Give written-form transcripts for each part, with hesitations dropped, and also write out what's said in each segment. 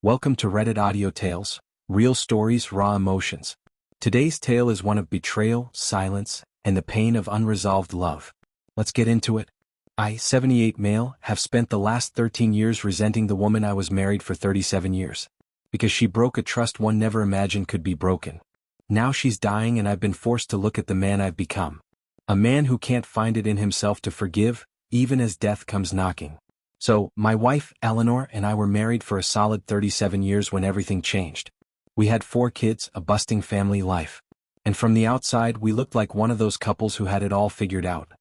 Welcome to Reddit Audio Tales, real stories, raw emotions. Today's tale is one of betrayal, silence, and the pain of unresolved love. Let's get into it. I, 78 male, have spent the last 13 years resenting the woman I was married for 37 years. Because she broke a trust one never imagined could be broken. Now she's dying and I've been forced to look at the man I've become. A man who can't find it in himself to forgive, even as death comes knocking. So, my wife, Eleanor, and I were married for a solid 37 years when everything changed. We had 4 kids, a busting family life. And from the outside we looked like one of those couples who had it all figured out.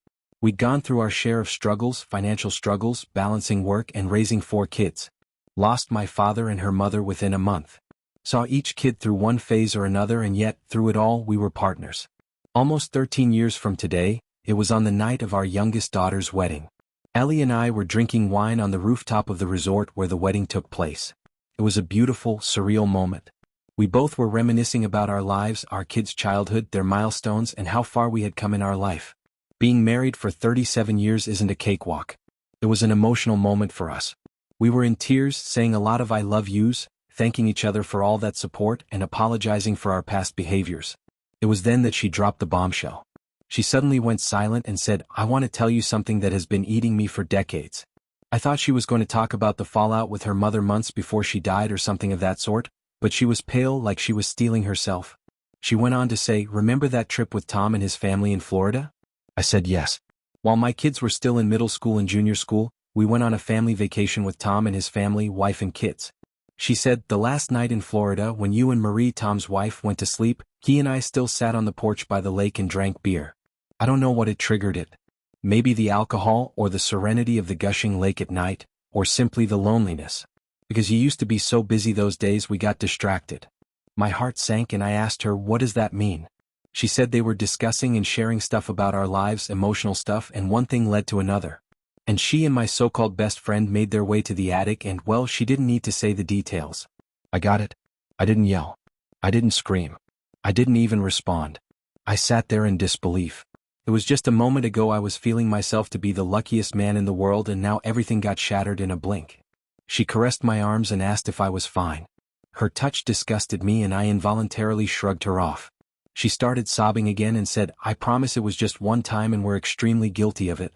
We'd gone through our share of struggles, financial struggles, balancing work and raising 4 kids. Lost my father and her mother within a month. Saw each kid through one phase or another, and yet, through it all, we were partners. Almost 13 years from today, it was on the night of our youngest daughter's wedding. Ellie and I were drinking wine on the rooftop of the resort where the wedding took place. It was a beautiful, surreal moment. We both were reminiscing about our lives, our kids' childhood, their milestones, and how far we had come in our life. Being married for 37 years isn't a cakewalk. It was an emotional moment for us. We were in tears, saying a lot of I love yous, thanking each other for all that support and apologizing for our past behaviors. It was then that she dropped the bombshell. She suddenly went silent and said, "I want to tell you something that has been eating me for decades." I thought she was going to talk about the fallout with her mother months before she died or something of that sort, but she was pale like she was steeling herself. She went on to say, "Remember that trip with Tom and his family in Florida?" I said yes. While my kids were still in middle school and junior school, we went on a family vacation with Tom and his family, wife and kids. She said, "The last night in Florida when you and Marie, Tom's wife, went to sleep, he and I still sat on the porch by the lake and drank beer." I don't know what had triggered it. Maybe the alcohol or the serenity of the gushing lake at night, or simply the loneliness. Because you used to be so busy those days we got distracted. My heart sank and I asked her, "What does that mean?" She said they were discussing and sharing stuff about our lives, emotional stuff, and one thing led to another. And she and my so-called best friend made their way to the attic and, well, she didn't need to say the details. I got it. I didn't yell. I didn't scream. I didn't even respond. I sat there in disbelief. It was just a moment ago I was feeling myself to be the luckiest man in the world, and now everything got shattered in a blink. She caressed my arms and asked if I was fine. Her touch disgusted me and I involuntarily shrugged her off. She started sobbing again and said, "I promise it was just one time and we're extremely guilty of it."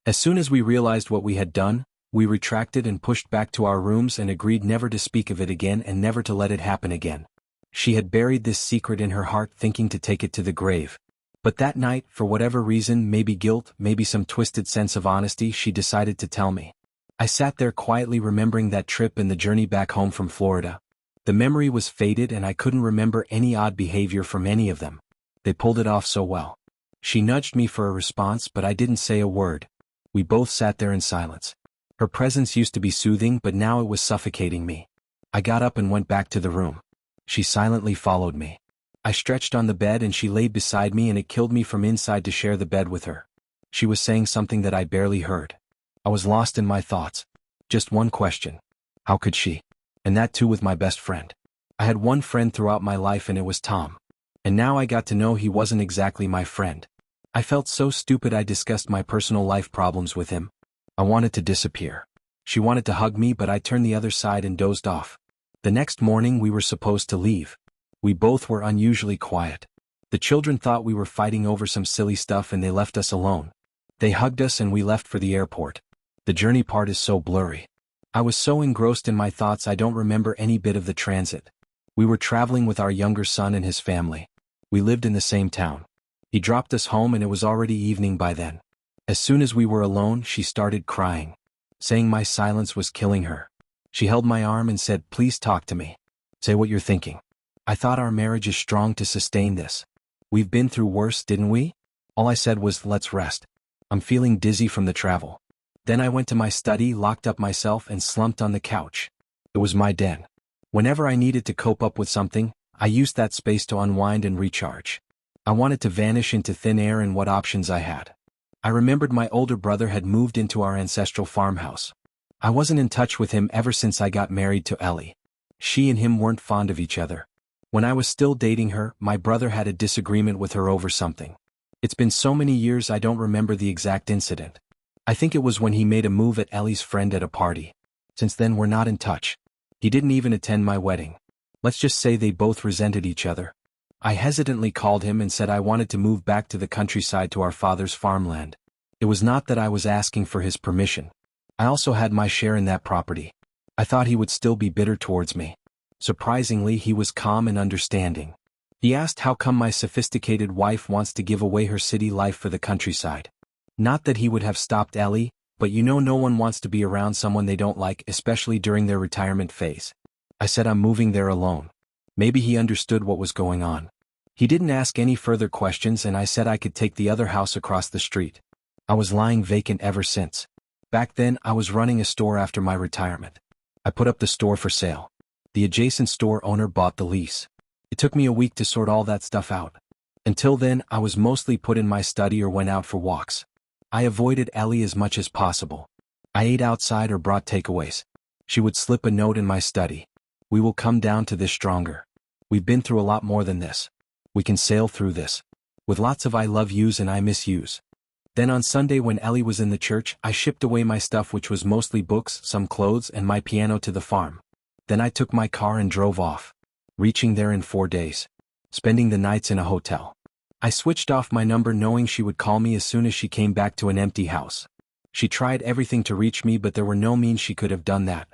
As soon as we realized what we had done, we retracted and pushed back to our rooms and agreed never to speak of it again and never to let it happen again. She had buried this secret in her heart, thinking to take it to the grave. But that night, for whatever reason, maybe guilt, maybe some twisted sense of honesty, she decided to tell me. I sat there quietly remembering that trip and the journey back home from Florida. The memory was faded and I couldn't remember any odd behavior from any of them. They pulled it off so well. She nudged me for a response, but I didn't say a word. We both sat there in silence. Her presence used to be soothing, but now it was suffocating me. I got up and went back to the room. She silently followed me. I stretched on the bed and she laid beside me, and it killed me from inside to share the bed with her. She was saying something that I barely heard. I was lost in my thoughts. Just one question. How could she? And that too with my best friend. I had one friend throughout my life and it was Tom. And now I got to know he wasn't exactly my friend. I felt so stupid I discussed my personal life problems with him. I wanted to disappear. She wanted to hug me, but I turned the other side and dozed off. The next morning we were supposed to leave. We both were unusually quiet. The children thought we were fighting over some silly stuff and they left us alone. They hugged us and we left for the airport. The journey part is so blurry. I was so engrossed in my thoughts I don't remember any bit of the transit. We were traveling with our younger son and his family. We lived in the same town. He dropped us home and it was already evening by then. As soon as we were alone, she started crying, saying my silence was killing her. She held my arm and said, "Please talk to me. Say what you're thinking. I thought our marriage is strong to sustain this. We've been through worse, didn't we?" All I said was, "Let's rest. I'm feeling dizzy from the travel." Then I went to my study, locked up myself and slumped on the couch. It was my den. Whenever I needed to cope up with something, I used that space to unwind and recharge. I wanted to vanish into thin air and what options I had. I remembered my older brother had moved into our ancestral farmhouse. I wasn't in touch with him ever since I got married to Ellie. She and him weren't fond of each other. When I was still dating her, my brother had a disagreement with her over something. It's been so many years I don't remember the exact incident. I think it was when he made a move at Ellie's friend at a party. Since then we're not in touch. He didn't even attend my wedding. Let's just say they both resented each other. I hesitantly called him and said I wanted to move back to the countryside to our father's farmland. It was not that I was asking for his permission. I also had my share in that property. I thought he would still be bitter towards me. Surprisingly, he was calm and understanding. He asked how come my sophisticated wife wants to give away her city life for the countryside. Not that he would have stopped Ellie, but no one wants to be around someone they don't like, especially during their retirement phase. I said I'm moving there alone. Maybe he understood what was going on. He didn't ask any further questions, and I said I could take the other house across the street. I was lying vacant ever since. Back then, I was running a store after my retirement. I put up the store for sale. The adjacent store owner bought the lease. It took me a week to sort all that stuff out. Until then, I was mostly put in my study or went out for walks. I avoided Ellie as much as possible. I ate outside or brought takeaways. She would slip a note in my study. We will come down to this stronger. We've been through a lot more than this. We can sail through this. With lots of I love yous and I miss yous. Then on Sunday when Ellie was in the church, I shipped away my stuff, which was mostly books, some clothes, and my piano to the farm. Then I took my car and drove off. Reaching there in 4 days. Spending the nights in a hotel. I switched off my number knowing she would call me as soon as she came back to an empty house. She tried everything to reach me, but there were no means she could have done that.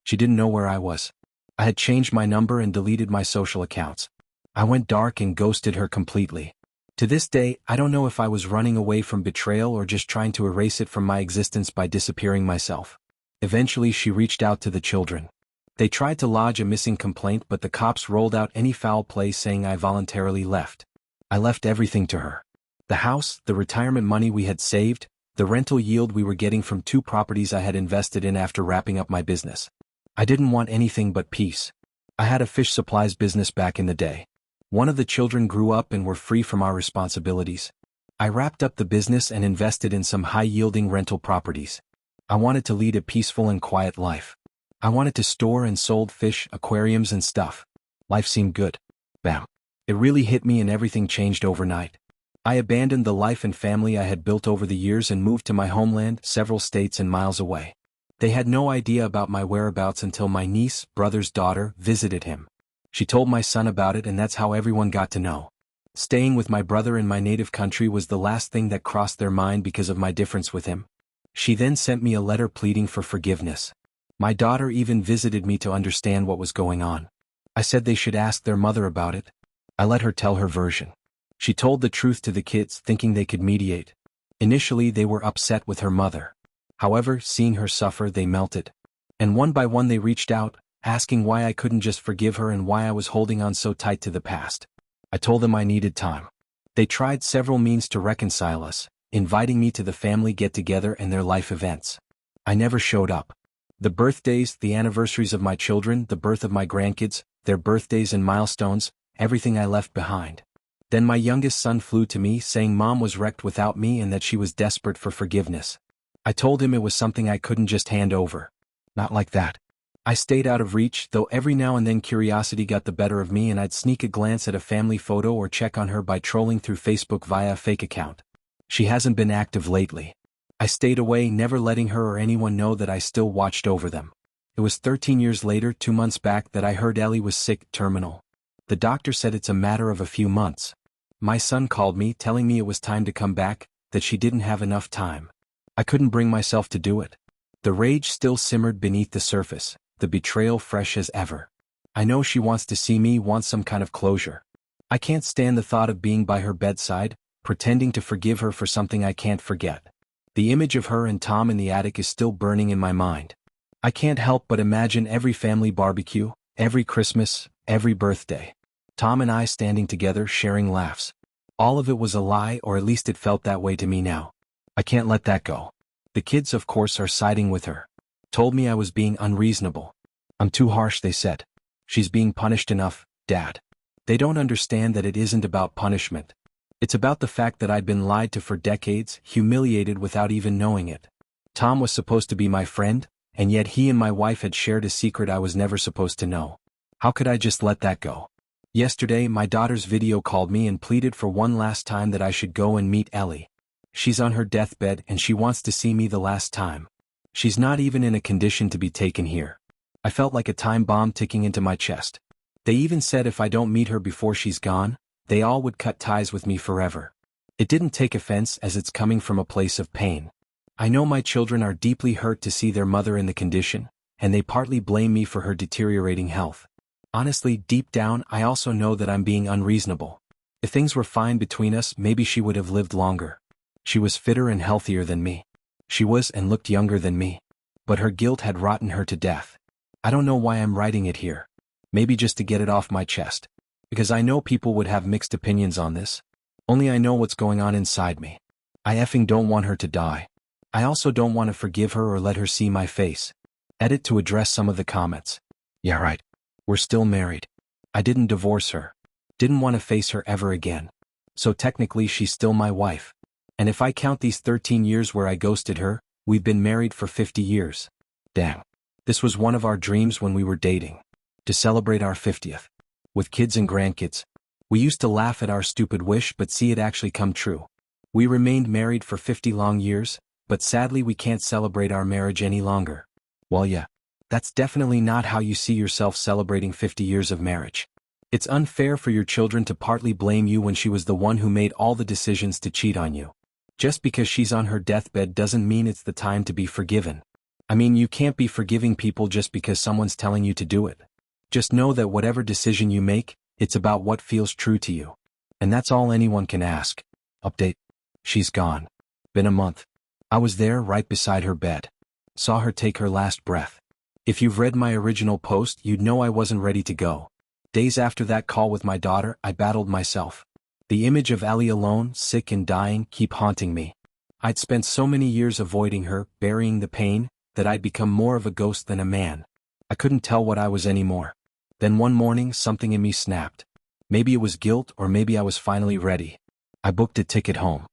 She didn't know where I was. I had changed my number and deleted my social accounts. I went dark and ghosted her completely. To this day, I don't know if I was running away from betrayal or just trying to erase it from my existence by disappearing myself. Eventually she reached out to the children. They tried to lodge a missing complaint, but the cops rolled out any foul play saying I voluntarily left. I left everything to her. The house, the retirement money we had saved, the rental yield we were getting from 2 properties I had invested in after wrapping up my business. I didn't want anything but peace. I had a fish supplies business back in the day. One of the children grew up and were free from our responsibilities. I wrapped up the business and invested in some high-yielding rental properties. I wanted to lead a peaceful and quiet life. I wanted to store and sold fish, aquariums and stuff. Life seemed good. Bam. It really hit me and everything changed overnight. I abandoned the life and family I had built over the years and moved to my homeland, several states and miles away. They had no idea about my whereabouts until my niece, brother's daughter, visited him. She told my son about it, and that's how everyone got to know. Staying with my brother in my native country was the last thing that crossed their mind because of my difference with him. She then sent me a letter pleading for forgiveness. My daughter even visited me to understand what was going on. I said they should ask their mother about it. I let her tell her version. She told the truth to the kids, thinking they could mediate. Initially they were upset with her mother. However, seeing her suffer, they melted. And one by one they reached out, asking why I couldn't just forgive her and why I was holding on so tight to the past. I told them I needed time. They tried several means to reconcile us, inviting me to the family get-together and their life events. I never showed up. The birthdays, the anniversaries of my children, the birth of my grandkids, their birthdays and milestones, everything I left behind. Then my youngest son flew to me saying Mom was wrecked without me and that she was desperate for forgiveness. I told him it was something I couldn't just hand over. Not like that. I stayed out of reach, though every now and then curiosity got the better of me and I'd sneak a glance at a family photo or check on her by trolling through Facebook via a fake account. She hasn't been active lately. I stayed away, never letting her or anyone know that I still watched over them. It was 13 years later, 2 months back, that I heard Ellie was sick, terminal. The doctor said it's a matter of a few months. My son called me, telling me it was time to come back, that she didn't have enough time. I couldn't bring myself to do it. The rage still simmered beneath the surface, the betrayal fresh as ever. I know she wants to see me, wants some kind of closure. I can't stand the thought of being by her bedside, pretending to forgive her for something I can't forget. The image of her and Tom in the attic is still burning in my mind. I can't help but imagine every family barbecue, every Christmas, every birthday. Tom and I standing together, sharing laughs. All of it was a lie, or at least it felt that way to me now. I can't let that go. The kids, of course, are siding with her. Told me I was being unreasonable. I'm too harsh, they said. She's being punished enough, Dad. They don't understand that it isn't about punishment. It's about the fact that I'd been lied to for decades, humiliated without even knowing it. Tom was supposed to be my friend, and yet he and my wife had shared a secret I was never supposed to know. How could I just let that go? Yesterday, my daughter's video called me and pleaded for one last time that I should go and meet Ellie. She's on her deathbed and she wants to see me the last time. She's not even in a condition to be taken here. I felt like a time bomb ticking into my chest. They even said if I don't meet her before she's gone, they all would cut ties with me forever. It didn't take offense as it's coming from a place of pain. I know my children are deeply hurt to see their mother in the condition, and they partly blame me for her deteriorating health. Honestly, deep down, I also know that I'm being unreasonable. If things were fine between us, maybe she would have lived longer. She was fitter and healthier than me. She was and looked younger than me. But her guilt had rotten her to death. I don't know why I'm writing it here. Maybe just to get it off my chest. Because I know people would have mixed opinions on this. Only I know what's going on inside me. I effing don't want her to die. I also don't want to forgive her or let her see my face. Edit to address some of the comments. Yeah, right. We're still married. I didn't divorce her. Didn't want to face her ever again. So technically she's still my wife. And if I count these 13 years where I ghosted her, we've been married for 50 years. Damn. This was one of our dreams when we were dating. To celebrate our 50th. With kids and grandkids. We used to laugh at our stupid wish but see it actually come true. We remained married for 50 long years, but sadly we can't celebrate our marriage any longer. Well yeah. That's definitely not how you see yourself celebrating 50 years of marriage. It's unfair for your children to partly blame you when she was the one who made all the decisions to cheat on you. Just because she's on her deathbed doesn't mean it's the time to be forgiven. I mean, you can't be forgiving people just because someone's telling you to do it. Just know that whatever decision you make, it's about what feels true to you. And that's all anyone can ask. Update. She's gone. Been a month. I was there right beside her bed. Saw her take her last breath. If you've read my original post, you'd know I wasn't ready to go. Days after that call with my daughter, I battled myself. The image of Ellie alone, sick and dying, keep haunting me. I'd spent so many years avoiding her, burying the pain, that I'd become more of a ghost than a man. I couldn't tell what I was anymore. Then one morning, something in me snapped. Maybe it was guilt or maybe I was finally ready. I booked a ticket home.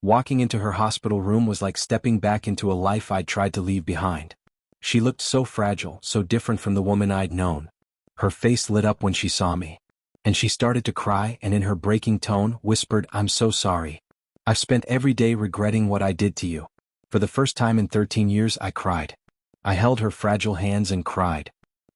Walking into her hospital room was like stepping back into a life I'd tried to leave behind. She looked so fragile, so different from the woman I'd known. Her face lit up when she saw me. And she started to cry and in her breaking tone whispered, "I'm so sorry. I've spent every day regretting what I did to you." For the first time in 13 years I cried. I held her fragile hands and cried.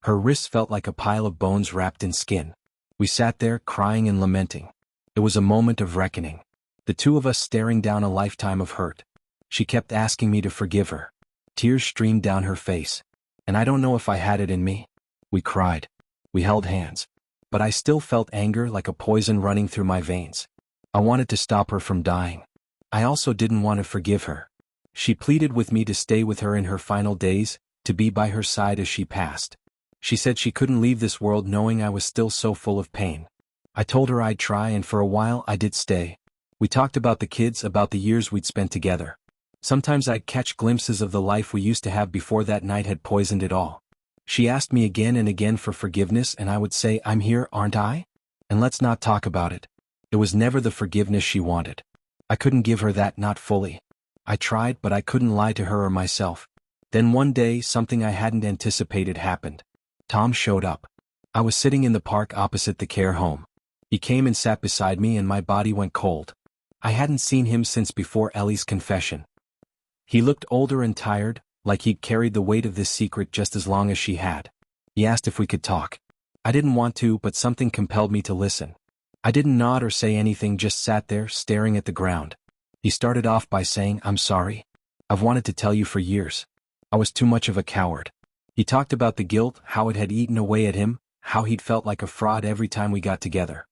Her wrists felt like a pile of bones wrapped in skin. We sat there crying and lamenting. It was a moment of reckoning. The two of us staring down a lifetime of hurt. She kept asking me to forgive her. Tears streamed down her face. And I don't know if I had it in me. We cried. We held hands. But I still felt anger like a poison running through my veins. I wanted to stop her from dying. I also didn't want to forgive her. She pleaded with me to stay with her in her final days, to be by her side as she passed. She said she couldn't leave this world knowing I was still so full of pain. I told her I'd try and for a while I did stay. We talked about the kids, about the years we'd spent together. Sometimes I'd catch glimpses of the life we used to have before that night had poisoned it all. She asked me again and again for forgiveness and I would say, "I'm here, aren't I? And let's not talk about it." It was never the forgiveness she wanted. I couldn't give her that, not fully. I tried, but I couldn't lie to her or myself. Then one day, something I hadn't anticipated happened. Tom showed up. I was sitting in the park opposite the care home. He came and sat beside me and my body went cold. I hadn't seen him since before Ellie's confession. He looked older and tired, like he'd carried the weight of this secret just as long as she had. He asked if we could talk. I didn't want to, but something compelled me to listen. I didn't nod or say anything, just sat there, staring at the ground. He started off by saying, "I'm sorry. I've wanted to tell you for years. I was too much of a coward." He talked about the guilt, how it had eaten away at him, how he'd felt like a fraud every time we got together.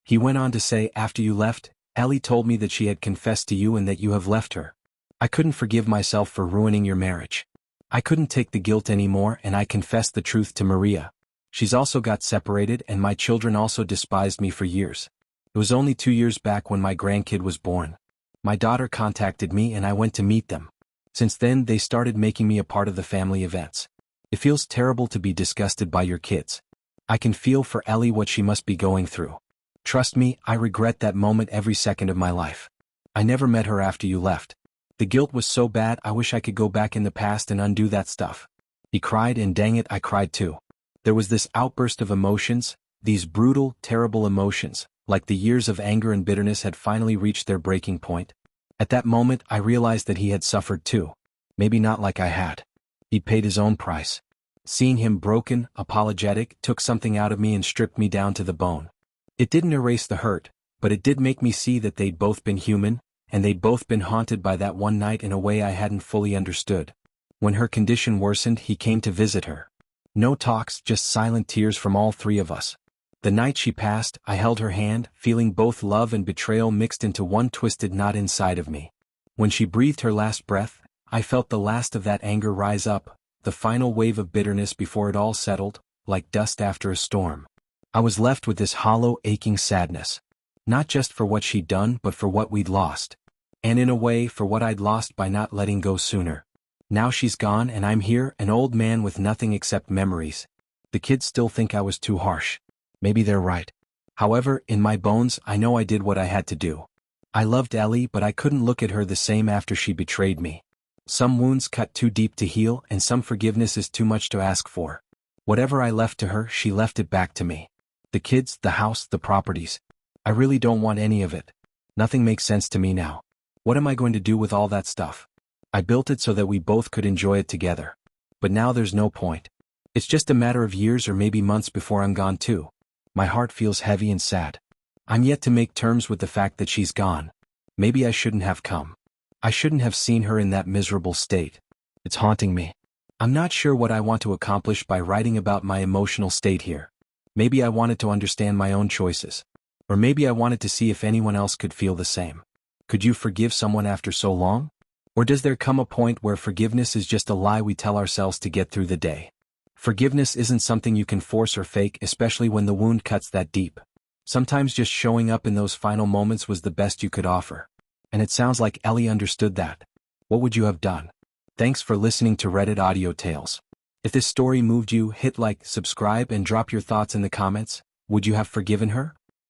He went on to say, "After you left, Ellie told me that she had confessed to you and that you have left her. I couldn't forgive myself for ruining your marriage. I couldn't take the guilt anymore and I confessed the truth to Maria. She's also got separated and my children also despised me for years. It was only 2 years back when my grandkid was born. My daughter contacted me and I went to meet them. Since then they started making me a part of the family events. It feels terrible to be disgusted by your kids. I can feel for Ellie what she must be going through. Trust me, I regret that moment every second of my life. I never met her after you left. The guilt was so bad I wish I could go back in the past and undo that stuff." He cried and dang it, I cried too. There was this outburst of emotions, these brutal, terrible emotions, like the years of anger and bitterness had finally reached their breaking point. At that moment I realized that he had suffered too. Maybe not like I had. He'd paid his own price. Seeing him broken, apologetic, took something out of me and stripped me down to the bone. It didn't erase the hurt, but it did make me see that they'd both been human, and they'd both been haunted by that one night in a way I hadn't fully understood. When her condition worsened, he came to visit her. No talks, just silent tears from all three of us. The night she passed, I held her hand, feeling both love and betrayal mixed into one twisted knot inside of me. When she breathed her last breath, I felt the last of that anger rise up, the final wave of bitterness before it all settled, like dust after a storm. I was left with this hollow, aching sadness. Not just for what she'd done, but for what we'd lost. And in a way, for what I'd lost by not letting go sooner. Now she's gone and I'm here, an old man with nothing except memories. The kids still think I was too harsh. Maybe they're right. However, in my bones, I know I did what I had to do. I loved Ellie, but I couldn't look at her the same after she betrayed me. Some wounds cut too deep to heal, and some forgiveness is too much to ask for. Whatever I left to her, she left it back to me. The kids, the house, the properties. I really don't want any of it. Nothing makes sense to me now. What am I going to do with all that stuff? I built it so that we both could enjoy it together. But now there's no point. It's just a matter of years or maybe months before I'm gone too. My heart feels heavy and sad. I'm yet to make terms with the fact that she's gone. Maybe I shouldn't have come. I shouldn't have seen her in that miserable state. It's haunting me. I'm not sure what I want to accomplish by writing about my emotional state here. Maybe I wanted to understand my own choices. Or maybe I wanted to see if anyone else could feel the same. Could you forgive someone after so long? Or does there come a point where forgiveness is just a lie we tell ourselves to get through the day? Forgiveness isn't something you can force or fake, especially when the wound cuts that deep. Sometimes just showing up in those final moments was the best you could offer. And it sounds like Ellie understood that. What would you have done? Thanks for listening to Reddit Audio Tales. If this story moved you, hit like, subscribe, and drop your thoughts in the comments. Would you have forgiven her?